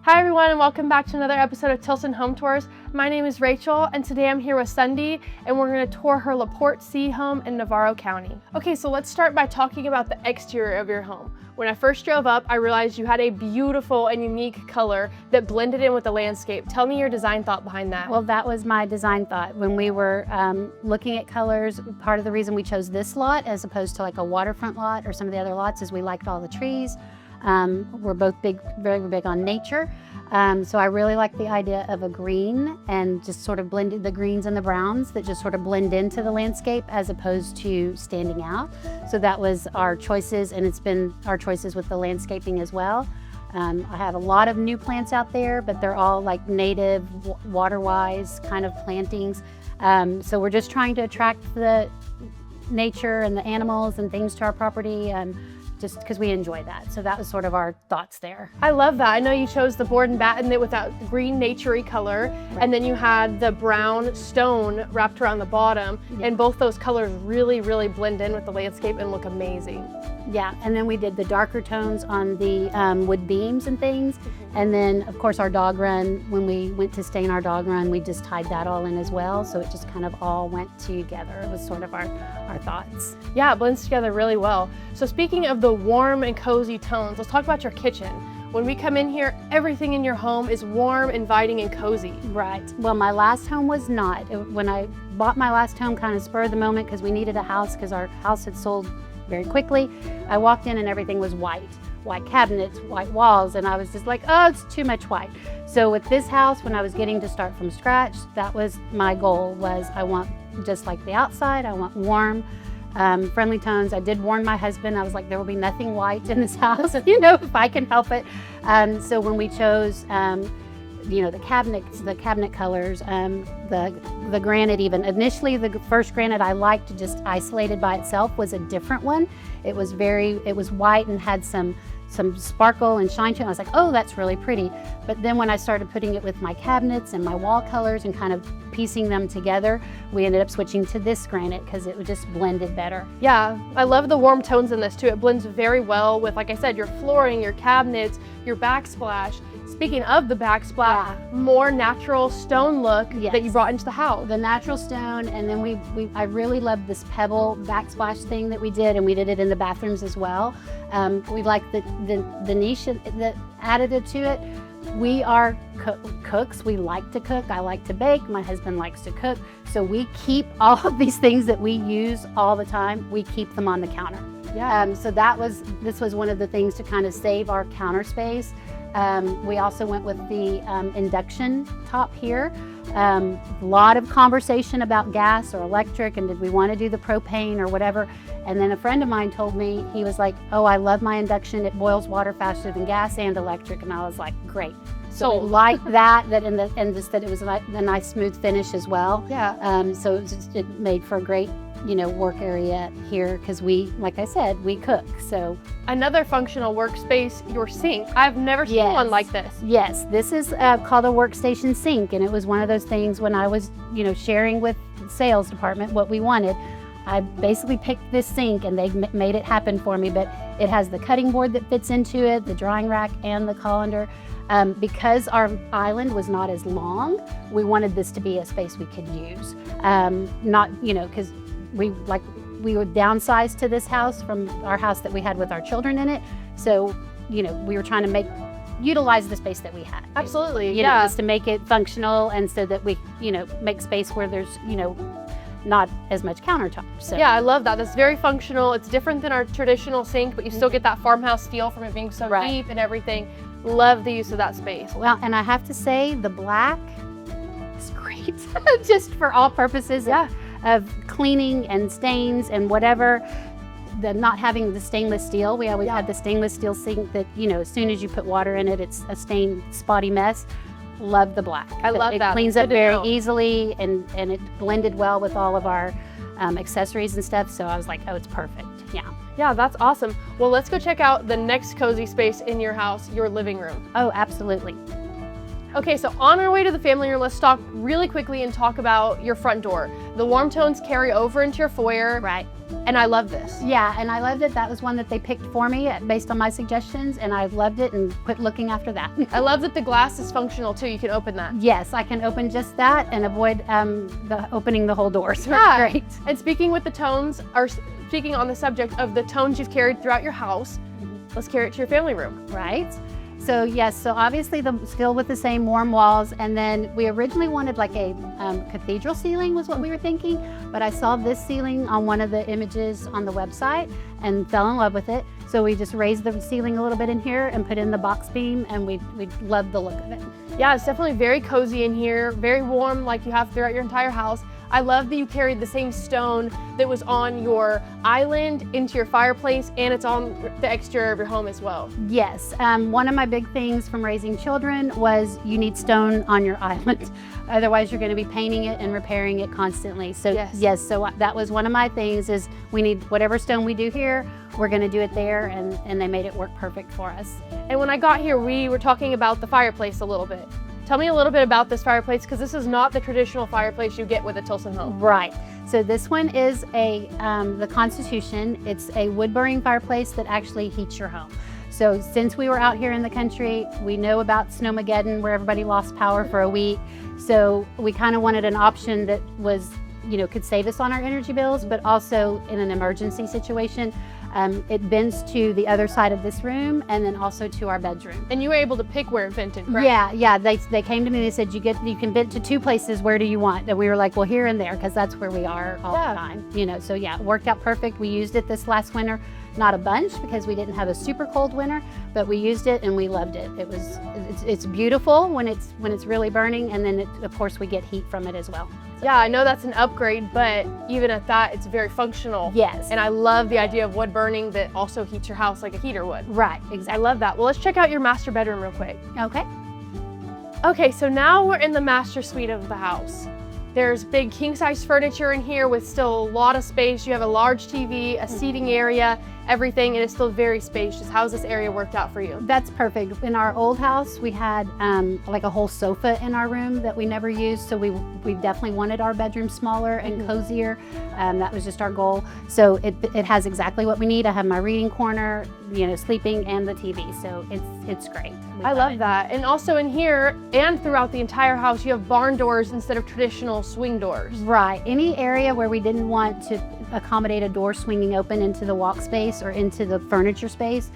Hi everyone, and welcome back to another episode of Tilson Home Tours. My name is Rachel, and today I'm here with Cindy, and we're going to tour her Porte C home in Navarro County. Okay, so let's start by talking about the exterior of your home. When I first drove up, I realized you had a beautiful and unique color that blended in with the landscape. Tell me your design thought behind that. Well, that was my design thought. When we were looking at colors, part of the reason we chose this lot as opposed to like a waterfront lot or some of the other lots is we liked all the trees. We're both very big on nature. So I really like the idea of a green and just sort of blended the greens and the browns that just sort of blend into the landscape as opposed to standing out. So that was our choices, and it's been our choices with the landscaping as well. I have a lot of new plants out there, but they're all like native, water-wise kind of plantings. So we're just trying to attract the nature and the animals and things to our property. Just because we enjoy that. So that was sort of our thoughts there. I love that. I know you chose the board and batten with that green naturey color, right. And then you had the brown stone wrapped around the bottom, yeah. And both those colors really blend in with the landscape and look amazing. Yeah, and then we did the darker tones on the wood beams and things. And then of course our dog run, when we went to stain our dog run, we just tied that all in as well. So it just kind of all went together. It was sort of our thoughts. Yeah, it blends together really well. So speaking of the warm and cozy tones, let's talk about your kitchen. When we come in here, everything in your home is warm, inviting, and cozy. Right. Well, my last home was not. When I bought my last home, kind of spur of the moment, because we needed a house because our house had sold very quickly. I walked in and everything was white cabinets, white walls, and I was just like, oh, it's too much white. So with this house, when I was getting to start from scratch, that was my goal, was I want just like the outside, I want warm, friendly tones. I did warn my husband, I was like, there will be nothing white in this house, you know, if I can help it. So when we chose, you know, the cabinet colors, the granite even. Initially, the first granite I liked just isolated by itself was a different one. It was white and had some sparkle and shine to it. I was like, oh, that's really pretty. But then when I started putting it with my cabinets and my wall colors and kind of piecing them together, we ended up switching to this granite because it just blended better. Yeah, I love the warm tones in this too. It blends very well with, like I said, your flooring, your cabinets, your backsplash. Speaking of the backsplash, yeah. More natural stone look, yes. That you brought into the house. The natural stone, and then I really loved this pebble backsplash thing that we did, and we did it in the bathrooms as well. We like the niche that added it to it. We are cooks. We like to cook. I like to bake. My husband likes to cook. So we keep all of these things that we use all the time, we keep them on the counter. Yeah. So this was one of the things to kind of save our counter space. We also went with the induction top here. A lot of conversation about gas or electric, and did we want to do the propane or whatever. And then a friend of mine told me, he was like, oh, I love my induction. It boils water faster than gas and electric. And I was like, great. So we liked that and just that it was like a nice smooth finish as well. Yeah. So it made for a great, you know, work area here because we, like I said, we cook. So another functional workspace, your sink. I've never seen one like this. Yes, this is called a Workstation sink, and it was one of those things when I was, you know, sharing with the sales department what we wanted. I basically picked this sink and they made it happen for me, but it has the cutting board that fits into it, the drying rack, and the colander. Because our island was not as long, we wanted this to be a space we could use. Not, you know, because we were downsized to this house from our house that we had with our children in it. So, you know, we were trying to utilize the space that we had. Absolutely, you know, just to make it functional and so that we, you know, make space where there's, you know, not as much countertop. So yeah, I love that. That's very functional. It's different than our traditional sink, but you still get that farmhouse feel from it being so deep and everything. Love the use of that space. Well, and I have to say the black is great, just for all purposes of cleaning and stains and whatever. Not having the stainless steel. We always had the stainless steel sink that, you know, as soon as you put water in it, it's a stained, spotty mess. Love the black. I love that. It cleans up very easily, and it blended well with all of our accessories and stuff. So I was like, oh, it's perfect. Yeah. Yeah, that's awesome. Well, let's go check out the next cozy space in your house, your living room. Oh, absolutely. Okay, so on our way to the family room, let's stop really quickly and talk about your front door. The warm tones carry over into your foyer. Right. And I love this. Yeah, and I loved it. That was one that they picked for me based on my suggestions, and I loved it and quit looking after that. I love that the glass is functional too. You can open that. Yes, I can open just that and avoid opening the whole door. So Yeah. it's great. And speaking with the tones, or speaking on the subject of the tones you've carried throughout your house, let's carry it to your family room. Right. So yes, so obviously still with the same warm walls, and then we originally wanted like a cathedral ceiling was what we were thinking, but I saw this ceiling on one of the images on the website and fell in love with it. So we just raised the ceiling a little bit in here and put in the box beam, and we loved the look of it. Yeah, it's definitely very cozy in here, very warm like you have throughout your entire house. I love that you carried the same stone that was on your island into your fireplace, and it's on the exterior of your home as well. Yes, one of my big things from raising children was you need stone on your island. Otherwise you're going to be painting it and repairing it constantly. So yes, so that was one of my things is we need whatever stone we do here, we're going to do it there, and they made it work perfect for us. And when I got here, we were talking about the fireplace a little bit. Tell me a little bit about this fireplace, because this is not the traditional fireplace you get with a Tilson home. Right. So this one is the Constitution. It's a wood-burning fireplace that actually heats your home. So since we were out here in the country, we know about Snowmageddon where everybody lost power for a week. So we kind of wanted an option that was, could save us on our energy bills, but also in an emergency situation. It vents to the other side of this room and then also to our bedroom. And you were able to pick where it vented, correct? Yeah. They came to me and they said, you can vent to 2 places. Where do you want? And we were like, well, here and there, because that's where we are all the time. So yeah, it worked out perfect. We used it this last winter. Not a bunch because we didn't have a super cold winter, but we used it and we loved it. It's beautiful when it's really burning, and then of course we get heat from it as well. Yeah, I know that's an upgrade, but even at that, it's very functional. Yes. And I love the idea of wood burning that also heats your house like a heater would. Right, exactly. I love that. Well, let's check out your master bedroom real quick. Okay. Okay, so now we're in the master suite of the house. There's big king-size furniture in here with still a lot of space. You have a large TV, a seating area, everything, and it's still very spacious. How's this area worked out for you? That's perfect. In our old house, we had like a whole sofa in our room that we never used, so we definitely wanted our bedroom smaller and cozier. That was just our goal. So it has exactly what we need. I have my reading corner, sleeping, and the TV, so it's great. I love that. And also in here and throughout the entire house, you have barn doors instead of traditional swing doors. Right. Any area where we didn't want to accommodate a door swinging open into the walk space or into the furniture space,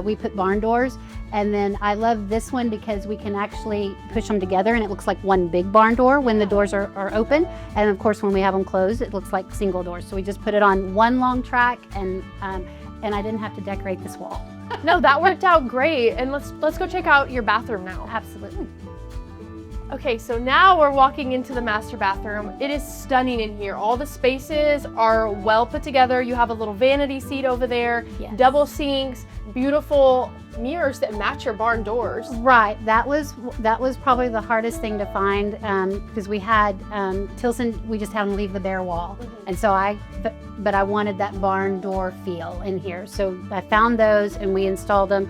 we put barn doors. And then I love this one because we can actually push them together and it looks like one big barn door when the doors are open. And of course, when we have them closed, it looks like single doors. So we just put it on one long track, and I didn't have to decorate this wall. No, that worked out great. And let's go check out your bathroom now. Absolutely. Okay, so now we're walking into the master bathroom. It is stunning in here. All the spaces are well put together. You have a little vanity seat over there, double sinks, beautiful mirrors that match your barn doors. Right, that was probably the hardest thing to find because we had Tilson, we just had them leave the bare wall. And so but I wanted that barn door feel in here. So I found those and we installed them.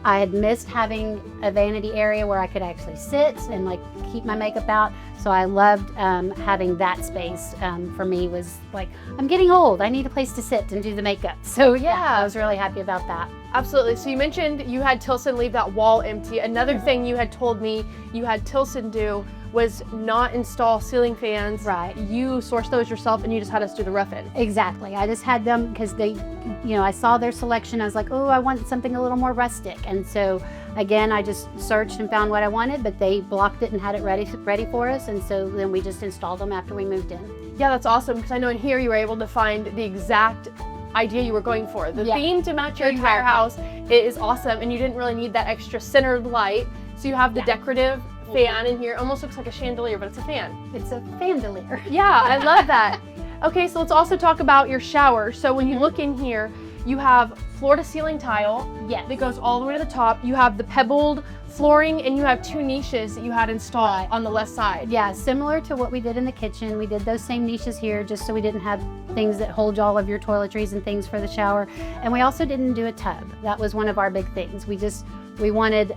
I had missed having a vanity area where I could actually sit and like keep my makeup out. So I loved having that space. For me was like, I'm getting old. I need a place to sit and do the makeup. So yeah, I was really happy about that. Absolutely. So you mentioned you had Tilson leave that wall empty. Another thing you had told me you had Tilson do was not install ceiling fans. Right. You sourced those yourself and you just had us do the rough-in. Exactly. I just had them because they, I saw their selection. I was like, oh, I want something a little more rustic. And so again, I just searched and found what I wanted, but they blocked it and had it ready for us. And so then we just installed them after we moved in. Yeah, that's awesome because I know in here you were able to find the exact idea you were going for. The theme to match your entire house is awesome, and you didn't really need that extra centered light. So you have the decorative fan in here. Almost looks like a chandelier, but it's a fan. It's a fandelier. Yeah, I love that. Okay, so let's also talk about your shower. So when you look in here, you have floor to ceiling tile that goes all the way to the top. You have the pebbled flooring, and you have 2 niches that you had installed on the left side. Yeah, similar to what we did in the kitchen. We did those same niches here just so we didn't have things that hold all of your toiletries and things for the shower. And we also didn't do a tub. That was one of our big things. We just We wanted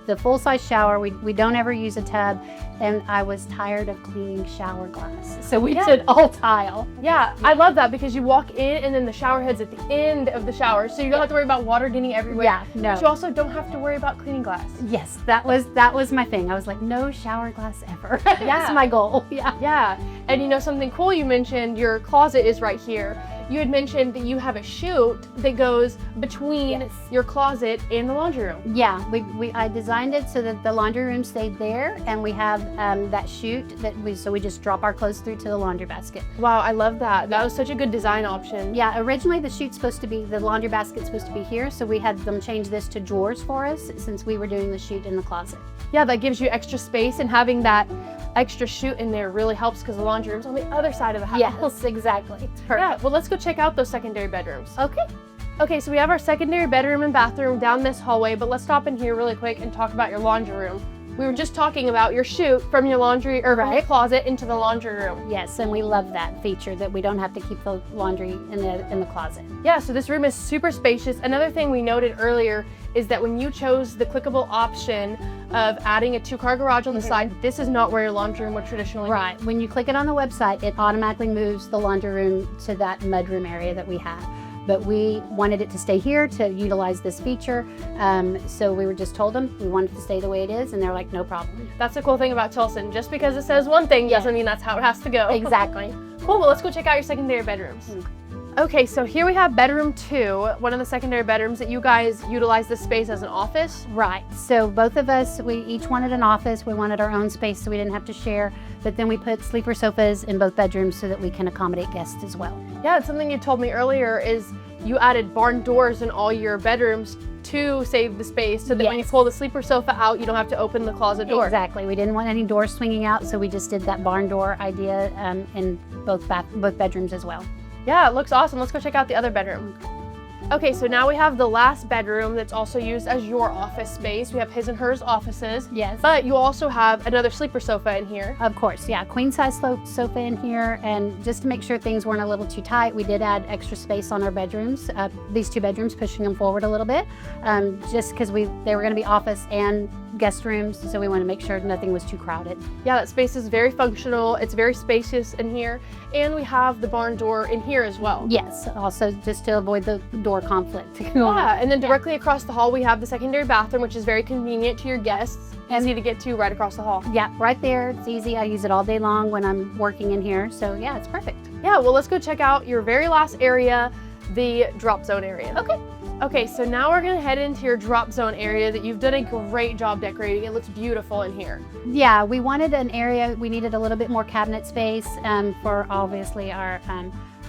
the full-size shower. We don't ever use a tub, and I was tired of cleaning shower glass. So we did all tile. Yeah, I love that because you walk in and then the shower head's at the end of the shower, so you don't have to worry about water getting everywhere. Yeah, no. But you also don't have to worry about cleaning glass. Yes, that was my thing. I was like, no shower glass ever. That's my goal. Yeah. Yeah, and you know something cool you mentioned, your closet is right here. You had mentioned that you have a chute that goes between your closet and the laundry room. Yeah, I designed it so that the laundry room stayed there, and we have that chute so we just drop our clothes through to the laundry basket. Wow, I love that. That was such a good design option. Yeah, originally the laundry basket's supposed to be here, so we had them change this to drawers for us since we were doing the chute in the closet. Yeah, that gives you extra space, and having that extra chute in there really helps because the laundry room's on the other side of the house. Yes, exactly. It's perfect. Yeah, well, let's go check out those secondary bedrooms. Okay. Okay, so we have our secondary bedroom and bathroom down this hallway, but let's stop in here really quick and talk about your laundry room. We were just talking about your chute from your laundry or from your closet into the laundry room. Yes, and we love that feature that we don't have to keep the laundry in the closet. Yeah, so this room is super spacious. Another thing we noted earlier is that when you chose the clickable option of adding a 2-car garage on the side, this is not where your laundry room would traditionally be. Right. When you click it on the website, it automatically moves the laundry room to that mudroom area that we have. But we wanted it to stay here to utilize this feature. So we just told them we wanted to stay the way it is, and they're like, no problem. That's the cool thing about Tilson. Just because it says one thing doesn't mean that's how it has to go. Exactly. Cool, well, let's go check out your secondary bedrooms. Okay, so here we have bedroom 2, one of the secondary bedrooms that you guys utilize this space as an office. Right, so both of us, we each wanted an office. We wanted our own space so we didn't have to share, but then we put sleeper sofas in both bedrooms so that we can accommodate guests as well. Yeah, and something you told me earlier is you added barn doors in all your bedrooms to save the space so that when you pull the sleeper sofa out, you don't have to open the closet door. Exactly, we didn't want any doors swinging out, so we just did that barn door idea in both bedrooms as well. Yeah, it looks awesome. Let's go check out the other bedroom. Okay, so now we have the last bedroom that's also used as your office space. We have his and hers offices. Yes. But you also have another sleeper sofa in here. Of course, yeah, queen size sofa in here, and just to make sure things weren't a little too tight, we did add extra space on our bedrooms, these 2 bedrooms, pushing them forward a little bit, just because they were going to be office and guest rooms, so we want to make sure nothing was too crowded. Yeah, that space is very functional. It's very spacious in here, and we have the barn door in here as well. Yes, also just to avoid the door conflict. Yeah, and then directly across the hall we have the secondary bathroom, which is very convenient to your guests. Easy to get to right across the hall. Yeah, right there. It's easy. I use it all day long when I'm working in here, so yeah, it's perfect. Yeah, well, let's go check out your very last area, the drop zone area. Okay. Okay, so now we're gonna head into your drop zone area that you've done a great job decorating. It looks beautiful in here. Yeah, we wanted an area, we needed a little bit more cabinet space for obviously our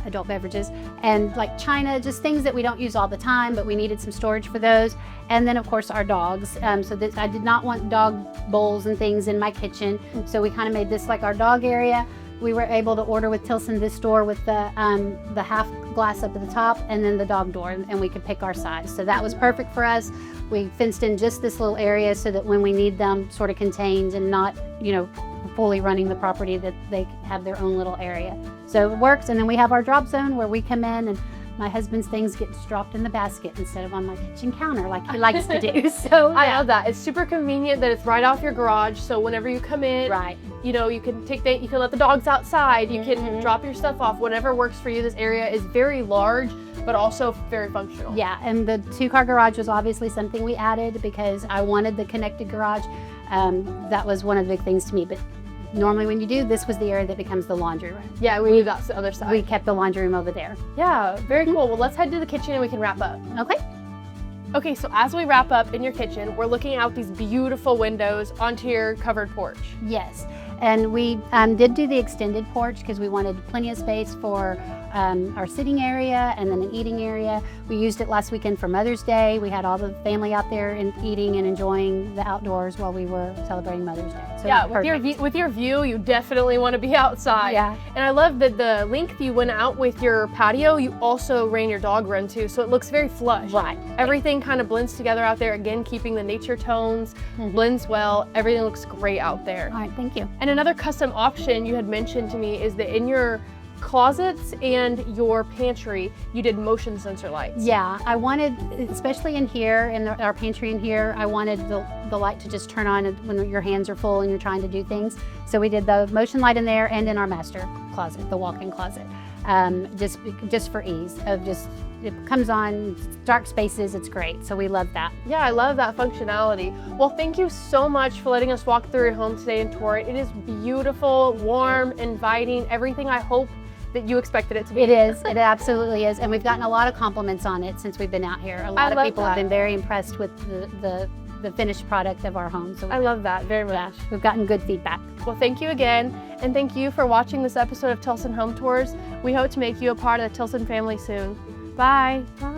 adult beverages and like china, just things that we don't use all the time, but we needed some storage for those. And then of course our dogs. So that I did not want dog bowls and things in my kitchen. So we kind of made this like our dog area. We were able to order with Tilson this door with the half glass up at the top and then the dog door, and we could pick our size. So that was perfect for us. We fenced in just this little area so that when we need them sort of contained and not, you know, fully running the property, that they have their own little area. So it works. And then we have our drop zone where we come in and my husband's things get dropped in the basket instead of on my kitchen counter like he likes to do. So yeah. I love that. It's super convenient that it's right off your garage. So whenever you come in, you know, you can you can let the dogs outside. You can drop your stuff off. Whatever works for you. This area is very large, but also very functional. Yeah, and the 2-car garage was obviously something we added because I wanted the connected garage. That was one of the big things to me. But normally when you do, this was the area that becomes the laundry room. Yeah, we moved that to the other side. We kept the laundry room over there. Yeah, very cool. Well, let's head to the kitchen and we can wrap up. Okay. Okay, so as we wrap up in your kitchen, we're looking out these beautiful windows onto your covered porch. Yes, and we did do the extended porch because we wanted plenty of space for our sitting area and then an eating area. We used it last weekend for Mother's Day. We had all the family out there and eating and enjoying the outdoors while we were celebrating Mother's Day. So yeah, with your view, you definitely want to be outside. Yeah. And I love that the length you went out with your patio, you also ran your dog run too, so it looks very flush. Right. Everything kind of blends together out there, again, keeping the nature tones, blends well. Everything looks great out there. All right, thank you. And another custom option you had mentioned to me is that in your closets and your pantry, you did motion sensor lights. Yeah, I wanted, especially in here, in our pantry in here, I wanted the light to just turn on when your hands are full and you're trying to do things. So we did the motion light in there and in our master closet, the walk-in closet, just for ease of just, it comes on, dark spaces, it's great. So we love that. Yeah, I love that functionality. Well, thank you so much for letting us walk through your home today and tour it. It is beautiful, warm, inviting, everything I hope that you expected it to be. It is, it absolutely is. And we've gotten a lot of compliments on it since we've been out here. A lot of people have been very impressed with the finished product of our home. So I love that very much. Yeah, we've gotten good feedback. Well, thank you again. And thank you for watching this episode of Tilson Home Tours. We hope to make you a part of the Tilson family soon. Bye. Bye.